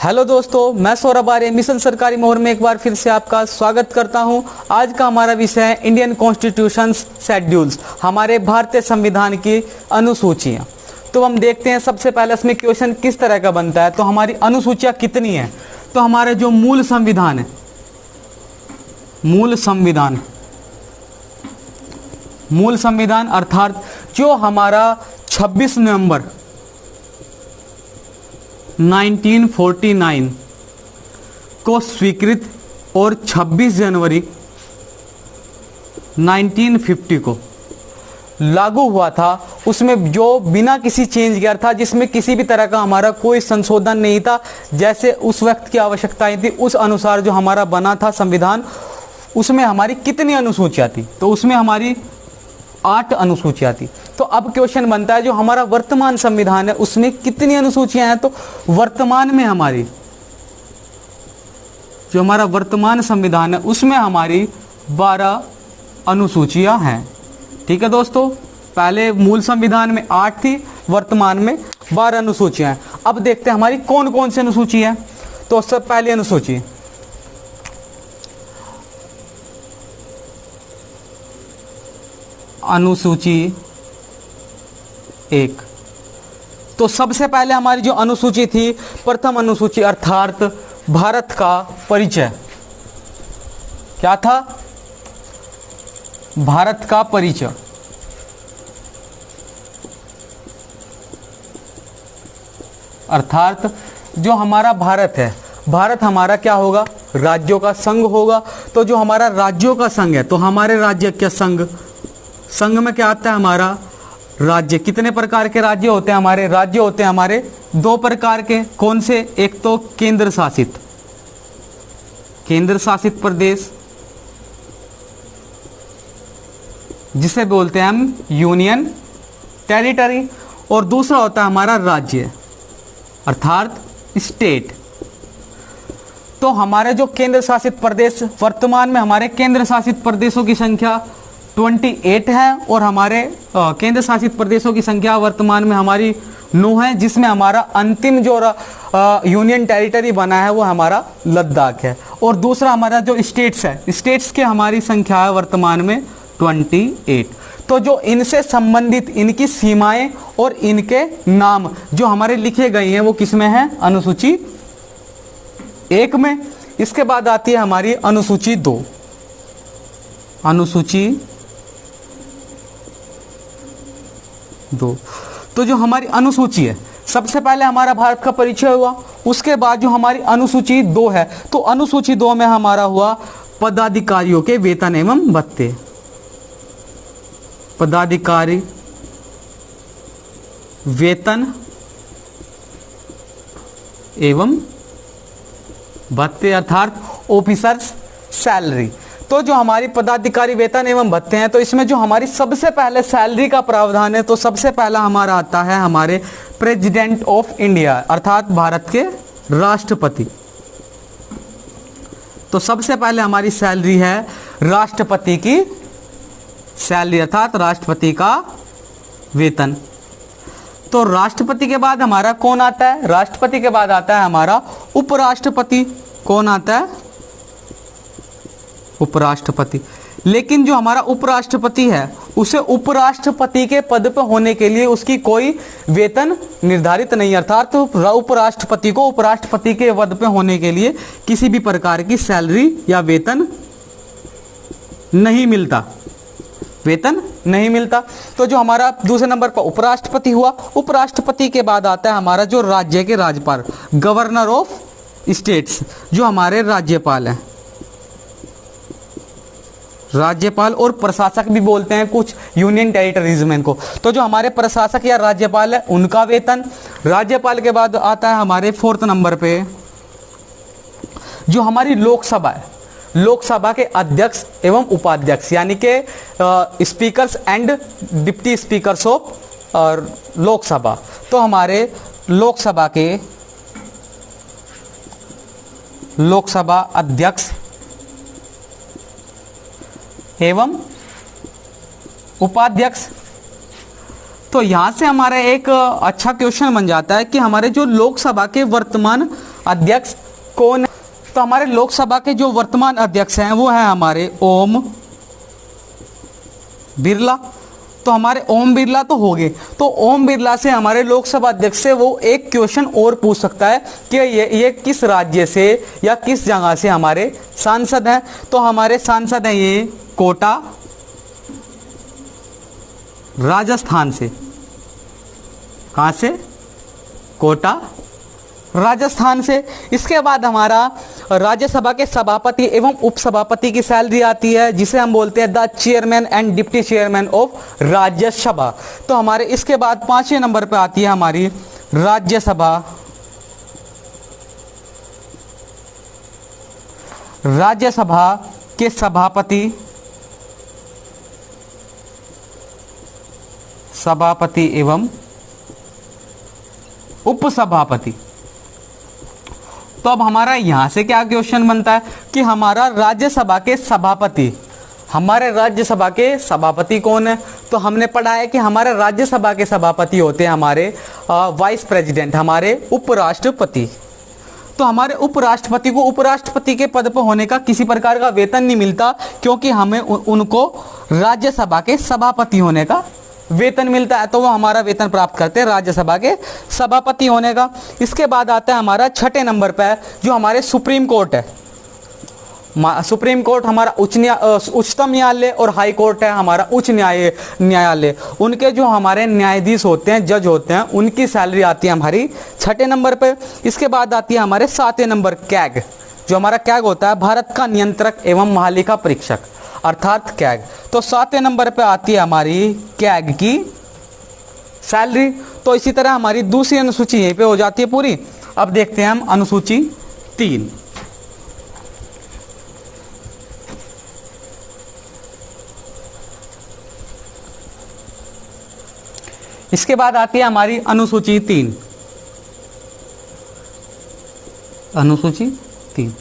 Hello दोस्तों, मैं सौरभ आर्य mission सरकारी मोहर में एक बार फिर से आपका स्वागत करता हूं। आज का हमारा विषय है इंडियन कॉन्स्टिट्यूशन शेड्यूल्स, हमारे भारतीय संविधान की अनुसूचियां। तो हम देखते हैं सबसे पहले इसमें क्वेश्चन किस तरह का बनता है। तो हमारी अनुसूचियां कितनी हैं? तो हमारे जो मूल संविधान है, मूल संविधान अर्थात जो हमारा 26 नवंबर 1949 को स्वीकृत और 26 जनवरी 1950 को लागू हुआ था, उसमें जो बिना किसी चेंज के था, जिसमें किसी भी तरह का हमारा कोई संशोधन नहीं था, जैसे उस वक्त की आवश्यकताएं थी उस अनुसार जो हमारा बना था संविधान, उसमें हमारी कितनी अनुसूचियां थी? तो उसमें हमारी 8 अनुसूचियां थी। तो अब क्वेश्चन बनता है जो हमारा वर्तमान संविधान है उसमें कितनी अनुसूचियां हैं? तो वर्तमान में हमारी जो हमारा वर्तमान संविधान है उसमें हमारी 12 अनुसूचियां हैं। ठीक है दोस्तों, पहले मूल संविधान में 8 थी, वर्तमान में 12 अनुसूचियां हैं। अब देखते हैं हमारी कौन कौन सी अनुसूची है। तो सबसे पहली अनुसूची अनुसूची 1। तो सबसे पहले हमारी जो अनुसूची थी, प्रथम अनुसूची अर्थात भारत का परिचय। क्या था? भारत का परिचय। अर्थात जो हमारा भारत है, भारत हमारा क्या होगा? राज्यों का संघ होगा। तो जो हमारा राज्यों का संघ है, तो हमारे राज्य क्या संघ, संघ में क्या आता है? हमारा राज्य। कितने प्रकार के राज्य होते हैं? हमारे राज्य होते हैं हमारे 2 प्रकार के। कौन से? एक तो केंद्र शासित प्रदेश, जिसे बोलते हैं हम यूनियन टेरिटरी, और दूसरा होता है हमारा राज्य अर्थात स्टेट। तो हमारे जो केंद्र शासित प्रदेश, वर्तमान में हमारे केंद्र शासित प्रदेशों की संख्या 28 है, और हमारे केंद्र शासित प्रदेशों की संख्या वर्तमान में हमारी 9 है, जिसमें हमारा अंतिम जो यूनियन टेरिटरी बना है वो हमारा लद्दाख है। और दूसरा हमारा जो स्टेट्स है, स्टेट्स की हमारी संख्या है वर्तमान में 28। तो जो इनसे संबंधित इनकी सीमाएं और इनके नाम जो हमारे लिखे गए हैं वो किस में है? अनुसूची 1 में। इसके बाद आती है हमारी अनुसूची 2। अनुसूची 2। तो जो हमारी अनुसूची है, सबसे पहले हमारा भारत का परिचय हुआ, उसके बाद जो हमारी अनुसूची 2 है, तो अनुसूची 2 में हमारा हुआ पदाधिकारियों के वेतन एवं भत्ते। पदाधिकारी वेतन एवं भत्ते अर्थात ऑफिसर्स सैलरी। तो जो हमारी पदाधिकारी वेतन एवं भत्ते हैं, तो इसमें जो हमारी सबसे पहले सैलरी का प्रावधान है, तो सबसे पहला हमारा आता है हमारे प्रेसिडेंट ऑफ इंडिया अर्थात भारत के राष्ट्रपति। तो सबसे पहले हमारी सैलरी है राष्ट्रपति की सैलरी अर्थात राष्ट्रपति का वेतन। तो राष्ट्रपति के बाद हमारा कौन आता है? राष्ट्रपति के बाद आता है हमारा उपराष्ट्रपति। कौन आता है? उपराष्ट्रपति। लेकिन जो हमारा उपराष्ट्रपति है, उसे उपराष्ट्रपति के पद पर होने के लिए उसकी कोई वेतन निर्धारित नहीं, अर्थात तो उपराष्ट्रपति को उपराष्ट्रपति के पद पर होने के लिए किसी भी प्रकार की सैलरी या वेतन नहीं मिलता, वेतन नहीं मिलता। तो जो हमारा दूसरे नंबर पर उपराष्ट्रपति हुआ, उपराष्ट्रपति के बाद आता है हमारा जो राज्य के राज्यपाल, गवर्नर ऑफ स्टेट्स, जो हमारे राज्यपाल हैं। राज्यपाल और प्रशासक भी बोलते हैं कुछ यूनियन टेरिटरीज में इनको। तो जो हमारे प्रशासक या राज्यपाल है उनका वेतन। राज्यपाल के बाद आता है हमारे 4th नंबर पे जो हमारी लोकसभा है, लोकसभा के अध्यक्ष एवं उपाध्यक्ष, यानी कि speakers and deputy speakers of Lok Sabha. तो हमारे लोकसभा के लोकसभा अध्यक्ष एवं उपाध्यक्ष। तो यहां से हमारा एक अच्छा क्वेश्चन बन जाता है कि हमारे जो लोकसभा के वर्तमान अध्यक्ष कौन है? तो हमारे लोकसभा के जो वर्तमान अध्यक्ष हैं वो हैं हमारे ओम बिरला। तो हमारे ओम बिरला तो हो गए। तो ओम बिरला से हमारे लोकसभा अध्यक्ष से वो एक क्वेश्चन और पूछ सकता है कि ये किस राज्य से या किस जगह से हमारे सांसद हैं। तो हमारे सांसद हैं ये कोटा राजस्थान से। कहाँ से? कोटा राजस्थान से। इसके बाद हमारा राज्यसभा के सभापति एवं उपसभापति की सैलरी आती है, जिसे हम बोलते हैं the chairman and deputy chairman of Rajya Sabha. तो हमारे इसके बाद 5वें नंबर पे आती है हमारी राज्यसभा। राज्यसभा के सभापति एवं उपसभापति। तो अब हमारा यहां से क्या क्वेश्चन बनता है कि हमारा राज्यसभा के सभापति, हमारे राज्यसभा के सभापति कौन है? तो हमने पढ़ा है कि हमारे राज्यसभा के सभापति होते हैं हमारे वाइस प्रेसिडेंट, हमारे उपराष्ट्रपति। तो हमारे उपराष्ट्रपति को उपराष्ट्रपति के पद पर होने का किसी प्रकार का वेतन नहीं मिलता, क्योंकि हमें उनको राज्यसभा के सभापति होने का वेतन मिलता है। तो वो हमारा वेतन प्राप्त करते हैं राज्यसभा के सभापति होने का। इसके बाद आता है हमारा 6ठे नंबर पर जो हमारे सुप्रीम कोर्ट है। सुप्रीम कोर्ट हमारा उच्चतम न्यायालय और हाई कोर्ट है हमारा उच्च न्यायालय। उनके जो हमारे न्यायाधीश होते हैं, जज होते हैं, उनकी सैलरी आती है हमारी 6ठे नंबर पे। इसके बाद आती है हमारे 7वें नंबर कैग। जो हमारा कैग होता है भारत का नियंत्रक एवं महालेखा परीक्षक, अर्थात कैग। तो 7वें नंबर पे आती है हमारी कैग की सैलरी। तो इसी तरह हमारी दूसरी अनुसूची यहीं पे हो जाती है पूरी। अब देखते हैं हम अनुसूची 3। इसके बाद आती है हमारी अनुसूची 3। अनुसूची 3।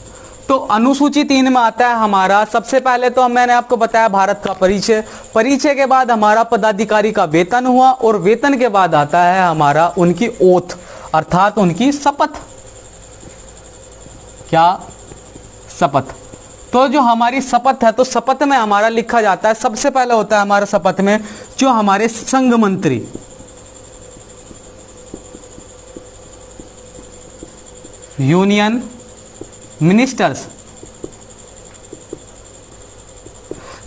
तो अनुसूची 3 में आता है हमारा, सबसे पहले तो मैंने आपको बताया भारत का परिचय। परिचय के बाद हमारा पदाधिकारी का वेतन हुआ, और वेतन के बाद आता है हमारा उनकी ओथ, अर्थात उनकी शपथ। क्या? शपथ। तो जो हमारी शपथ है, तो शपथ में हमारा लिखा जाता है, सबसे पहले होता है हमारा शपथ में जो हमारे संघ मंत्री, यूनियन मिनिस्टर्स,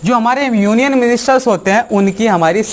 जो हमारे यूनियन मिनिस्टर्स होते हैं उनकी हमारी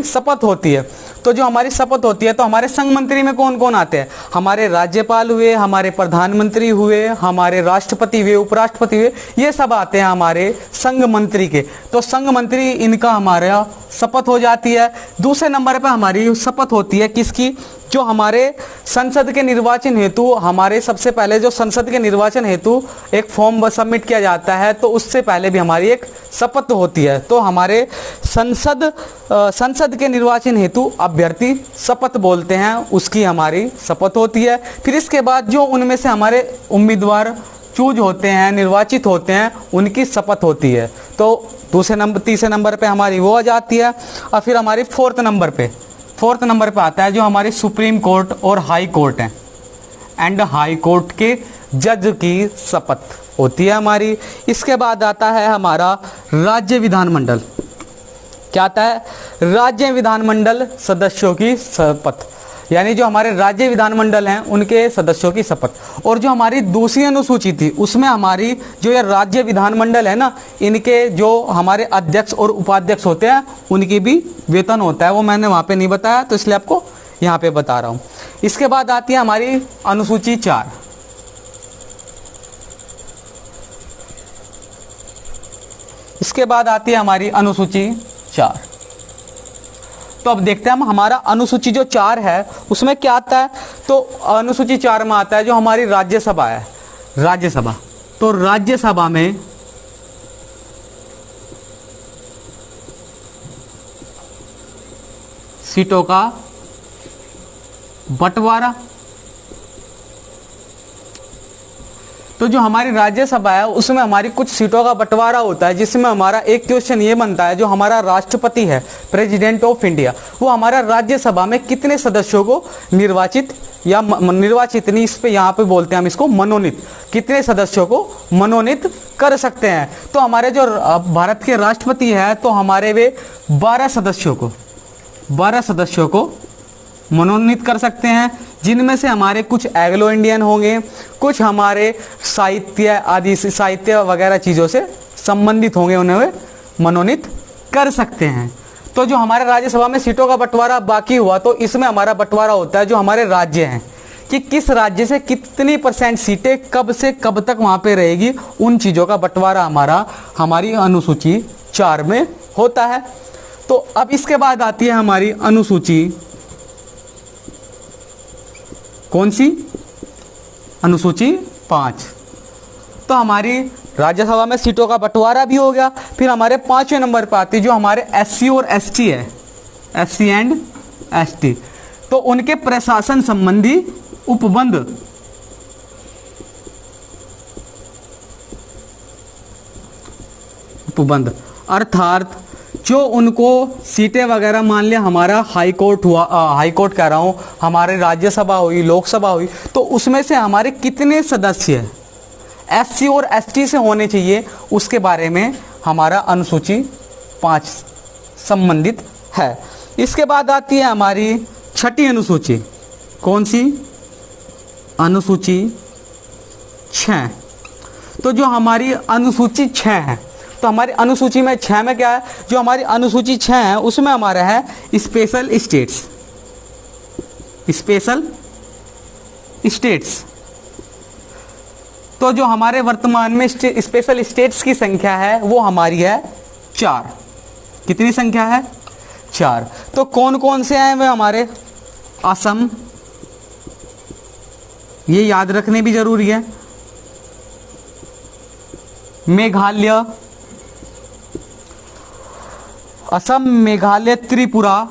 शपथ होती है। तो जो हमारी शपथ होती है, तो हमारे संघ मंत्री में कौन कौन आते हैं? हमारे राज्यपाल हुए, हमारे प्रधानमंत्री हुए, हमारे राष्ट्रपति हुए, उपराष्ट्रपति हुए, ये सब आते हैं हमारे संघ मंत्री के। तो संघ मंत्री इनका हमारा शपथ हो जाती है। दूसरे नंबर पर हमारी शपथ होती है किसकी? जो हमारे संसद के निर्वाचन हेतु, हमारे सबसे पहले जो संसद के निर्वाचन हेतु एक फॉर्म सबमिट किया जाता है, तो उससे पहले भी हमारी एक शपथ होती है। तो हमारे संसद के निर्वाचन हेतु अभ्यर्थी शपथ बोलते हैं, उसकी हमारी शपथ होती है। फिर इसके बाद जो उनमें से हमारे उम्मीदवार चूज होते हैं, निर्वाचित होते हैं, उनकी शपथ होती है। तो तीसरे नंबर पे हमारी वो आ जाती है। और फिर हमारी फोर्थ नंबर पे आता है जो हमारी सुप्रीम कोर्ट और हाई कोर्ट है, एंड हाई कोर्ट के जज की शपथ होती है हमारी। इसके बाद आता है हमारा राज्य विधानमंडल। क्या आता है? राज्य विधानमंडल सदस्यों की शपथ, यानी जो हमारे राज्य विधानमंडल हैं उनके सदस्यों की शपथ। और जो हमारी दूसरी अनुसूची थी उसमें हमारी जो ये राज्य विधानमंडल है ना, इनके जो हमारे अध्यक्ष और उपाध्यक्ष होते हैं उनकी भी वेतन होता है। वो मैंने वहाँ पे नहीं बताया, तो इसलिए आपको यहाँ पे बता रहा हूँ। इसके बाद आती है हमारी अनुसूची 4। इसके बाद आती है हमारी अनुसूची 4। तो अब देखते हैं हम हमारा अनुसूची जो 4 है उसमें क्या आता है। तो अनुसूची 4 में आता है जो हमारी राज्यसभा है, राज्यसभा। तो राज्यसभा में सीटों का बंटवारा। तो जो हमारी राज्यसभा है उसमें हमारी कुछ सीटों का बंटवारा होता है, जिसमें हमारा एक क्वेश्चन ये बनता है, जो हमारा राष्ट्रपति है, प्रेसिडेंट ऑफ इंडिया, वो हमारा राज्यसभा में कितने सदस्यों को निर्वाचित या निर्वाचित नहीं, इस पे यहाँ पे बोलते हैं हम इसको मनोनीत, कितने सदस्यों को मनोनीत कर सकते हैं। तो हमारे जो भारत के राष्ट्रपति है तो हमारे वे 12 सदस्यों को मनोनीत कर सकते हैं, जिनमें से हमारे कुछ एंग्लो इंडियन होंगे, कुछ हमारे साहित्य आदि साहित्य वगैरह चीज़ों से संबंधित होंगे, उन्हें वे मनोनीत कर सकते हैं। तो जो हमारे राज्यसभा में सीटों का बंटवारा बाकी हुआ, तो इसमें हमारा बंटवारा होता है जो हमारे राज्य हैं कि किस राज्य से कितनी % सीटें कब से कब तक वहाँ पे रहेगी, उन चीज़ों का बंटवारा हमारी अनुसूची 4 में होता है। तो अब इसके बाद आती है हमारी अनुसूची, कौन सी? अनुसूची 5। तो हमारी राज्यसभा में सीटों का बंटवारा भी हो गया। फिर हमारे 5वें नंबर पर आती है जो हमारे SC और ST है, SC एंड ST, तो उनके प्रशासन संबंधी उपबंध, अर्थात जो उनको सीटें वगैरह, मान लिया हमारा हाई कोर्ट हुआ, हाई कोर्ट कह रहा हूँ, हमारे राज्यसभा हुई, लोकसभा हुई, तो उसमें से हमारे कितने सदस्य SC और ST से होने चाहिए, उसके बारे में हमारा अनुसूची 5 संबंधित है। इसके बाद आती है हमारी 6ठी अनुसूची, कौन सी? अनुसूची 6। तो जो हमारी अनुसूची 6 है, तो हमारी अनुसूची में 6 में क्या है, जो हमारी अनुसूची 6 है उसमें हमारा है स्पेशल स्टेट्स। तो जो हमारे वर्तमान में स्पेशल स्टेट्स की संख्या है वो हमारी है 4। कितनी संख्या है? 4। तो कौन कौन से हैं वे हमारे? असम, ये याद रखने भी जरूरी है, मेघालय, असम, मेघालय, त्रिपुरा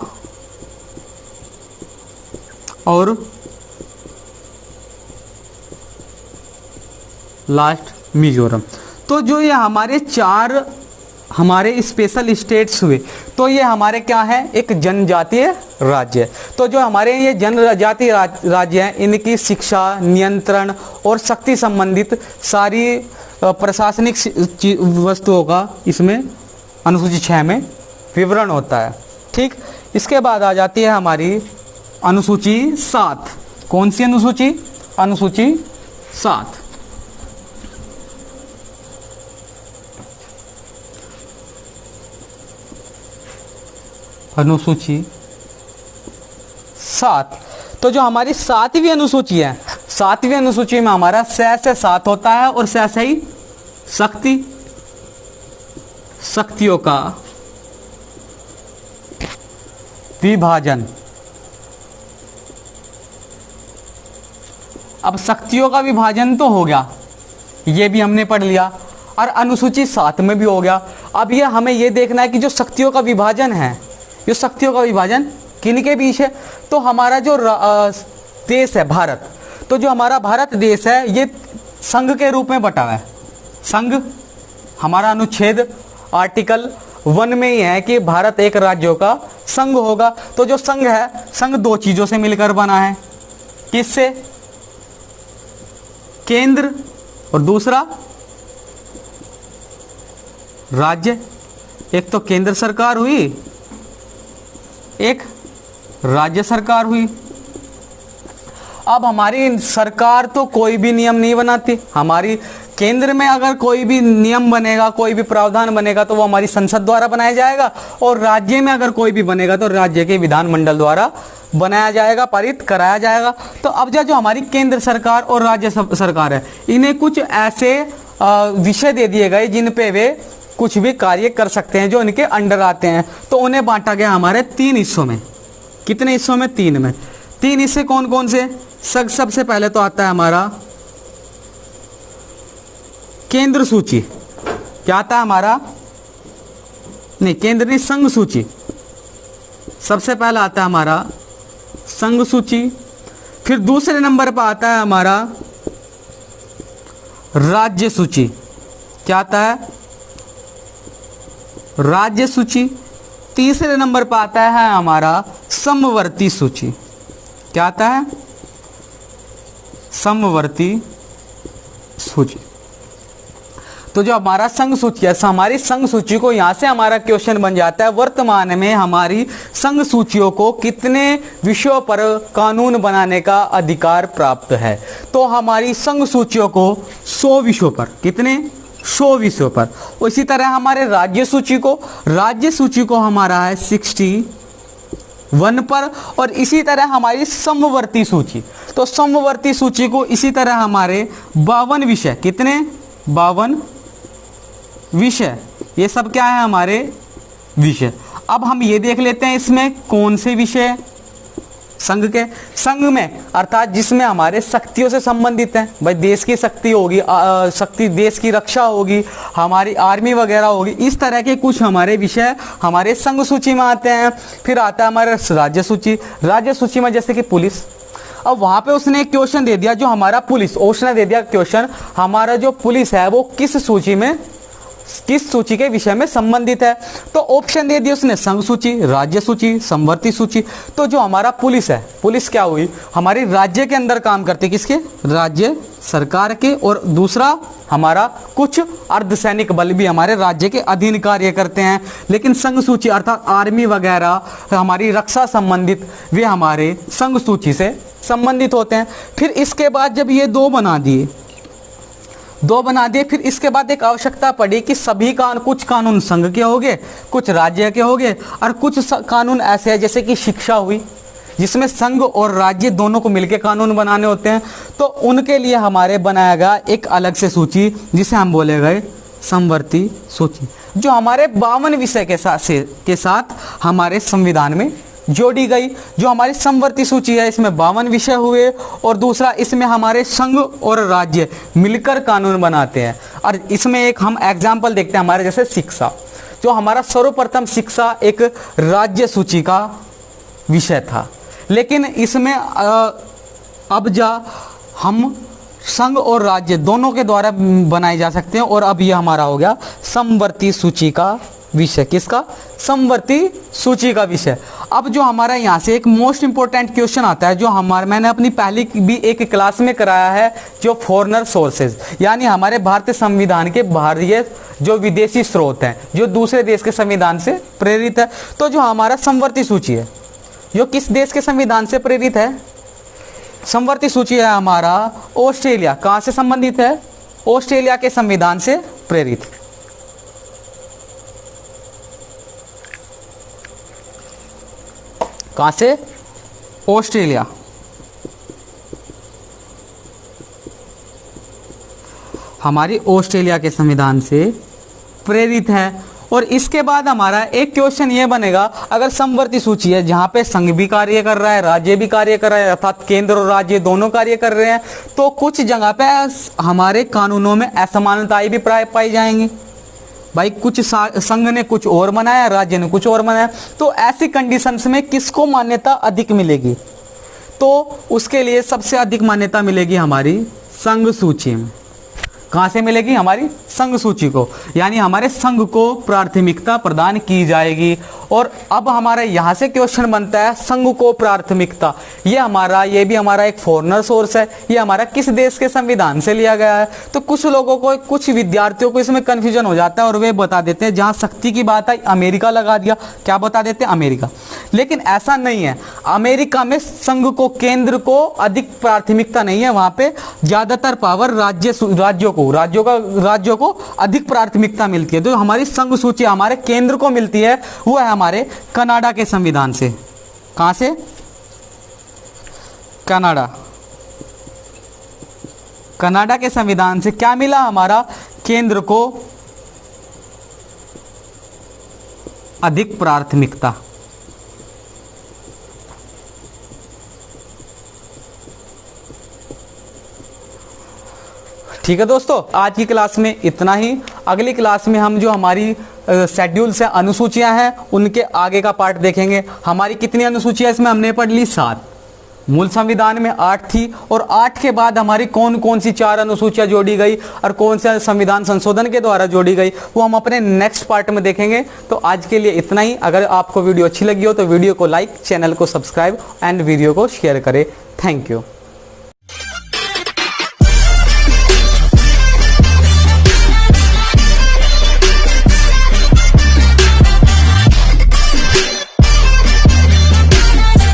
और लास्ट मिजोरम। तो जो ये हमारे 4 हमारे स्पेशल स्टेट्स हुए, तो ये हमारे क्या है? एक जनजातीय राज्य। तो जो हमारे ये जनजातीय राज्य हैं, इनकी शिक्षा, नियंत्रण और शक्ति संबंधित सारी प्रशासनिक वस्तुओं का इसमें अनुसूची 6 में विवरण होता है। ठीक, इसके बाद आ जाती है हमारी अनुसूची 7। कौन सी अनुसूची? अनुसूची 7। अनुसूची 7। तो जो हमारी 7वीं अनुसूची है, 7वीं अनुसूची में हमारा 6 से 7 होता है और 6 से ही शक्तियों का विभाजन। अब शक्तियों का विभाजन तो हो गया, ये भी हमने पढ़ लिया, और अनुसूची 7 में भी हो गया। अब ये हमें ये देखना है कि जो शक्तियों का विभाजन है, जो शक्तियों का विभाजन किन के बीच है? तो हमारा जो देश है भारत, तो जो हमारा भारत देश है ये संघ के रूप में बटा है। संघ, हमारा अनुच्छेद आर्टिकल 1 में ही है कि भारत एक राज्यों का संघ होगा। तो जो संघ है, संघ 2 चीज़ों से मिलकर बना है। किससे? केंद्र और दूसरा राज्य। एक तो केंद्र सरकार हुई, एक राज्य सरकार हुई। अब हमारी सरकार तो कोई भी नियम नहीं बनाती, हमारी केंद्र में अगर कोई भी नियम बनेगा, कोई भी प्रावधान बनेगा तो वो हमारी संसद द्वारा बनाया जाएगा, और राज्य में अगर कोई भी बनेगा तो राज्य के विधानमंडल द्वारा बनाया जाएगा, पारित कराया जाएगा। तो अब जो हमारी केंद्र सरकार और राज्य सरकार है, इन्हें कुछ ऐसे विषय दे दिए गए जिन पे वे कुछ भी कार्य कर सकते हैं, जो इनके अंडर आते हैं। तो उन्हें बांटा गया हमारे 3 हिस्सों में। कितने हिस्सों में? 3 में। 3 हिस्से कौन कौन से? सबसे पहले तो आता है हमारा केंद्र सूची। क्या आता है हमारा? नहीं, केंद्र नहीं, संघ सूची। सबसे पहला आता है हमारा संघ सूची। फिर दूसरे नंबर पर आता है हमारा राज्य सूची। क्या आता है? राज्य सूची। तीसरे नंबर पर आता है हमारा समवर्ती सूची। क्या आता है? समवर्ती सूची। तो जो हमारा संघ सूची है, हमारी संघ सूची को यहां से हमारा क्वेश्चन बन जाता है, वर्तमान में हमारी संघ सूचियों को कितने विषयों पर कानून बनाने का अधिकार प्राप्त है। तो हमारी संघ सूचियों को 100 विषयों पर, कितने 100 विषयों पर। इसी तरह हमारे राज्य सूची को हमारा है 61 पर। और इसी तरह हमारी समवर्ती सूची, तो समवर्ती सूची को इसी तरह हमारे 52 विषय, कितने 52 विषय, ये सब क्या है हमारे विषय। अब हम ये देख लेते हैं इसमें कौन से विषय संघ के, संघ में अर्थात जिसमें हमारे शक्तियों से संबंधित है। भाई देश की शक्ति होगी, शक्ति देश की रक्षा होगी, हमारी आर्मी वगैरह होगी, इस तरह के कुछ हमारे विषय हमारे संघ सूची में आते हैं। फिर आता है हमारा राज्य सूची। राज्य सूची में जैसे कि पुलिस, अब वहां पे उसने एक क्वेश्चन दे दिया, जो हमारा पुलिस, उसने दे दिया क्वेश्चन हमारा जो पुलिस है वो किस सूची में, किस सूची के विषय में संबंधित है। तो ऑप्शन दे दिया उसने, संघ सूची, राज्य सूची, समवर्ती सूची। तो जो हमारा पुलिस है, पुलिस क्या हुई, हमारी राज्य के अंदर काम करती है, किसके, राज्य सरकार के। और दूसरा हमारा कुछ अर्धसैनिक बल भी हमारे राज्य के अधीन कार्य करते हैं। लेकिन संघ सूची अर्थात आर्मी वगैरह हमारी रक्षा संबंधित, वे हमारे संघ सूची से संबंधित होते हैं। फिर इसके बाद जब ये दो बना दिए, फिर इसके बाद एक आवश्यकता पड़ी कि सभी कुछ कानून संघ के होंगे, कुछ राज्य के होंगे, और कुछ कानून ऐसे हैं जैसे कि शिक्षा हुई, जिसमें संघ और राज्य दोनों को मिलकर कानून बनाने होते हैं। तो उनके लिए हमारे बनाया गया एक अलग से सूची, जिसे हम बोले गए समवर्ती सूची, जो हमारे 52 विषय के साथ हमारे संविधान में जोड़ी गई। जो हमारी समवर्ती सूची है इसमें 52 विषय हुए, और दूसरा इसमें हमारे संघ और राज्य मिलकर कानून बनाते हैं। और इसमें एक हम एग्जाम्पल देखते हैं, हमारे जैसे शिक्षा, जो हमारा सर्वप्रथम शिक्षा एक राज्य सूची का विषय था, लेकिन इसमें अब हम संघ और राज्य दोनों के द्वारा बनाए जा सकते हैं। और अब ये हमारा हो गया समवर्ती सूची का विषय, किसका, समवर्ती सूची का विषय। अब जो हमारा यहाँ से एक मोस्ट इंपोर्टेंट क्वेश्चन आता है, जो मैंने अपनी पहली भी एक क्लास में कराया है, जो फॉरेनर सोर्सेज, यानी हमारे भारतीय संविधान के बाहरी जो विदेशी स्रोत हैं, जो दूसरे देश के संविधान से प्रेरित है। तो जो हमारा समवर्ती सूची है, जो किस देश के संविधान से प्रेरित है, समवर्ती सूची है हमारा ऑस्ट्रेलिया। कहाँ से संबंधित है, ऑस्ट्रेलिया के संविधान से प्रेरित। कहाँ से, ऑस्ट्रेलिया। हमारी ऑस्ट्रेलिया के संविधान से प्रेरित है। और इसके बाद हमारा एक क्वेश्चन ये बनेगा, अगर समवर्ती सूची है जहाँ पे संघ भी कार्य कर रहा है, राज्य भी कार्य कर रहा है, अर्थात केंद्र और राज्य दोनों कार्य कर रहे हैं, तो कुछ जगह पे हमारे कानूनों में असमानताएं भी पाई जाएंगी। भाई कुछ संघ ने कुछ और बनाया, राज्य ने कुछ और बनाया, तो ऐसी कंडीशंस में किसको मान्यता अधिक मिलेगी, तो उसके लिए सबसे अधिक मान्यता मिलेगी हमारी संघ सूची में। कहाँ से मिलेगी, हमारी संघ सूची को, यानी हमारे संघ को प्राथमिकता प्रदान की जाएगी। और अब हमारा यहाँ से क्वेश्चन बनता है, संघ को प्राथमिकता, ये भी हमारा एक फॉरेनर सोर्स है, ये हमारा किस देश के संविधान से लिया गया है। तो कुछ लोगों को, कुछ विद्यार्थियों को इसमें कन्फ्यूजन हो जाता है, और वे बता देते हैं, जहाँ शक्ति की बात आई अमेरिका लगा दिया, क्या बता देते हैं, अमेरिका। लेकिन ऐसा नहीं है, अमेरिका में संघ को, केंद्र को अधिक प्राथमिकता नहीं है, वहाँ पे ज़्यादातर पावर राज्यों को अधिक प्राथमिकता मिलती है। तो हमारी संघ सूची हमारे केंद्र को मिलती है, वो है हमारे कनाडा के संविधान से। कहां से, कनाडा के संविधान से क्या मिला, हमारा केंद्र को अधिक प्राथमिकता। ठीक है दोस्तों, आज की क्लास में इतना ही। अगली क्लास में हम जो हमारी शेड्यूल से अनुसूचियां हैं उनके आगे का पार्ट देखेंगे। हमारी कितनी अनुसूचियां इसमें हमने पढ़ ली, 7। मूल संविधान में 8 थी, और 8 के बाद हमारी कौन कौन सी 4 अनुसूचियां जोड़ी गई और कौन से संविधान संशोधन के द्वारा जोड़ी गई, वो हम अपने नेक्स्ट पार्ट में देखेंगे। तो आज के लिए इतना ही। अगर आपको वीडियो अच्छी लगी हो तो वीडियो को लाइक, चैनल को सब्सक्राइब एंड वीडियो को शेयर करें। Thank you.